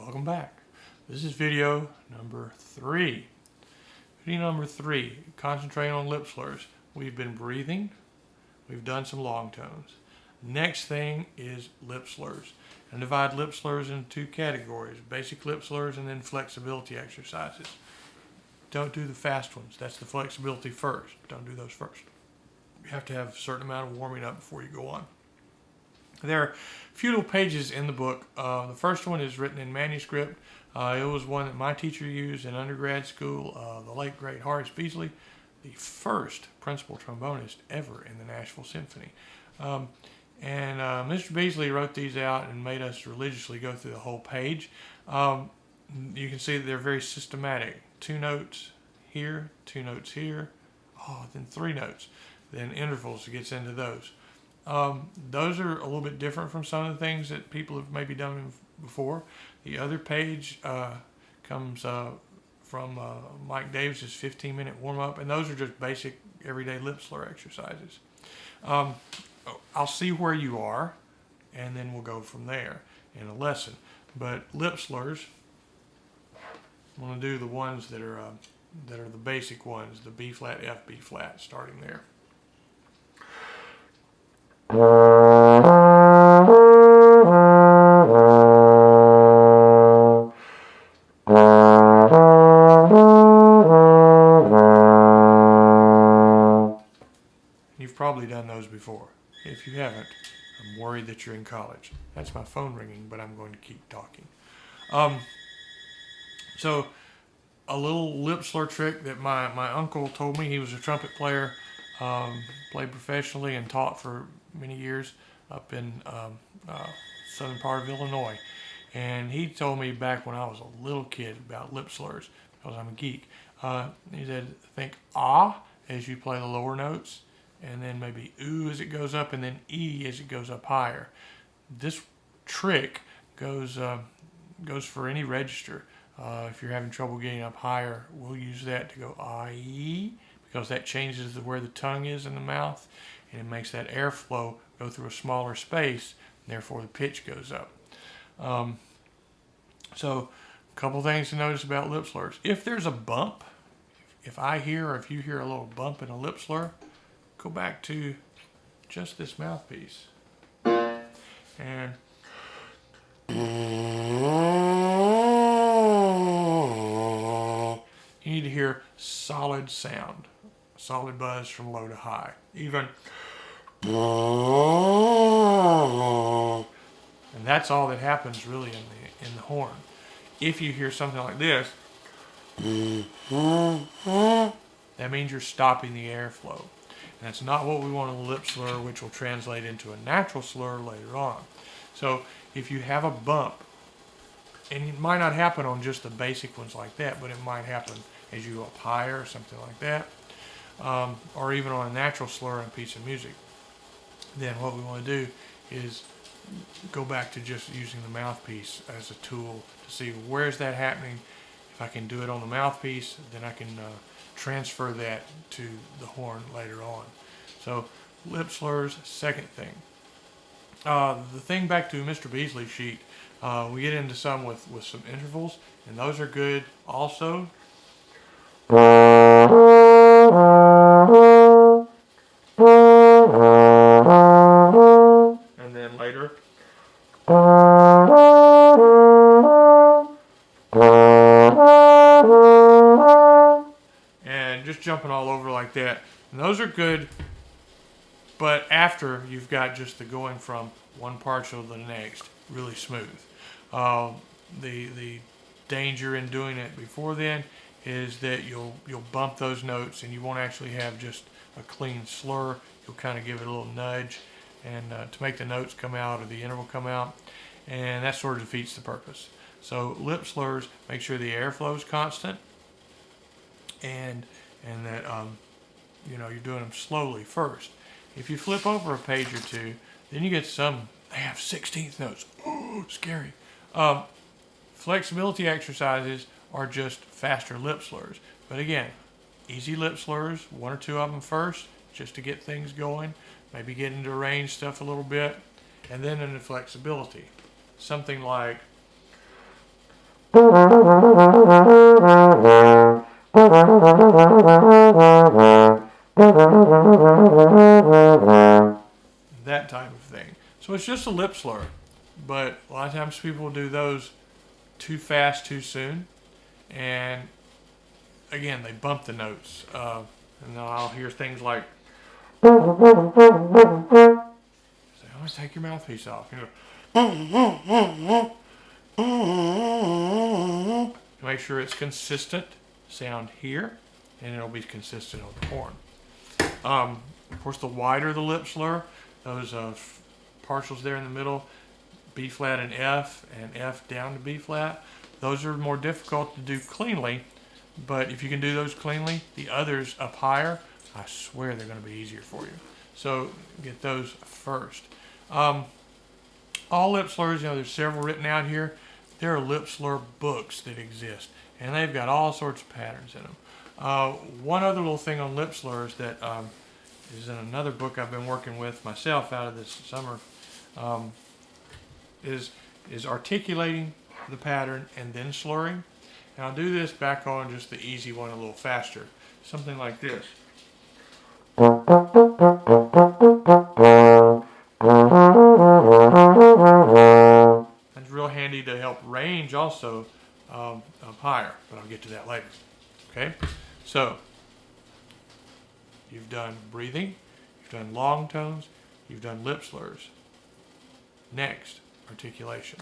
Welcome back. This is video number 3. Video number 3, concentrating on lip slurs. We've been breathing. We've done some long tones. Next thing is lip slurs. And divide lip slurs into 2 categories, basic lip slurs and then flexibility exercises. Don't do the fast ones. That's the flexibility first. Don't do those first. You have to have a certain amount of warming up before you go on. There are a few little pages in the book. The first one is written in manuscript. It was one that my teacher used in undergrad school, the late great Horace Beasley, the first principal trombonist ever in the Nashville Symphony. Mr. Beasley wrote these out and made us religiously go through the whole page. You can see that they're very systematic. 2 notes here, 2 notes here, then 3 notes. Then intervals gets into those. Those are a little bit different from some of the things that people have maybe done before. The other page comes from Mike Davis's 15-minute warm-up, and those are just basic everyday lip slur exercises. I'll see where you are, and then we'll go from there in a lesson. But lip slurs, I'm going to do the ones that are the basic ones, the B flat, F, B flat, starting there. And you've probably done those before. If you haven't, I'm worried that you're in college. That's my phone ringing, but I'm going to keep talking. So a little lip slur trick that my uncle told me. He was a trumpet player, played professionally and taught for many years up in southern part of Illinois. And he told me back when I was a little kid about lip slurs, because I'm a geek. He said, think ah as you play the lower notes, and then maybe ooh as it goes up, and then e as it goes up higher. This trick goes for any register. If you're having trouble getting up higher, we'll use that to go I-E, because that changes where the tongue is in the mouth, and it makes that airflow go through a smaller space, and therefore the pitch goes up. So a couple things to notice about lip slurs. If there's a bump, if I hear or if you hear a little bump in a lip slur, go back to just this mouthpiece. And you need to hear solid sound, solid buzz from low to high. Even, and that's all that happens really in the horn. If you hear something like this, that means you're stopping the airflow. And that's not what we want in a lip slur, which will translate into a natural slur later on. So if you have a bump, and it might not happen on just the basic ones like that, but it might happen as you go up higher or something like that, or even on a natural slur in a piece of music, then what we want to do is go back to just using the mouthpiece as a tool to see where's that happening. If I can do it on the mouthpiece, then I can transfer that to the horn later on. So lip slurs, second thing. The thing back to Mr. Beasley's sheet, we get into some with some intervals, and those are good also. And then later. And just jumping all over like that. And those are good, but after you've got just the going from one partial to the next, really smooth. The danger in doing it before then is that you'll bump those notes and you won't actually have just a clean slur. You'll kind of give it a little nudge and to make the notes come out or the interval come out, and that sort of defeats the purpose. So lip slurs, make sure the airflow is constant, and that you're doing them slowly first. If you flip over a page or two, then you get some, they have 16th notes. Ooh, scary. Flexibility exercises are just faster lip slurs. But again, easy lip slurs, 1 or 2 of them first, just to get things going. Maybe get into range stuff a little bit. And then into flexibility. Something like That type of thing. So it's just a lip slur, but a lot of times people do those too fast, too soon, and again they bump the notes, and then I'll hear things like, "Say, oh, take your mouthpiece off." You know, make sure it's consistent sound here, and it'll be consistent on the horn. Of course, the wider the lip slur, those partials there in the middle, B flat and F down to B flat, those are more difficult to do cleanly, but if you can do those cleanly, the others up higher, I swear they're going to be easier for you. So get those first. All lip slurs, you know, there's several written out here. There are lip slur books that exist, and they've got all sorts of patterns in them. One other little thing on lip slurs that is in another book I've been working with myself out of this summer, is articulating the pattern and then slurring. And I'll do this back on just the easy one a little faster. Something like this. That's real handy to help range also up higher, but I'll get to that later. Okay, so you've done breathing, you've done long tones, you've done lip slurs. Next, articulation.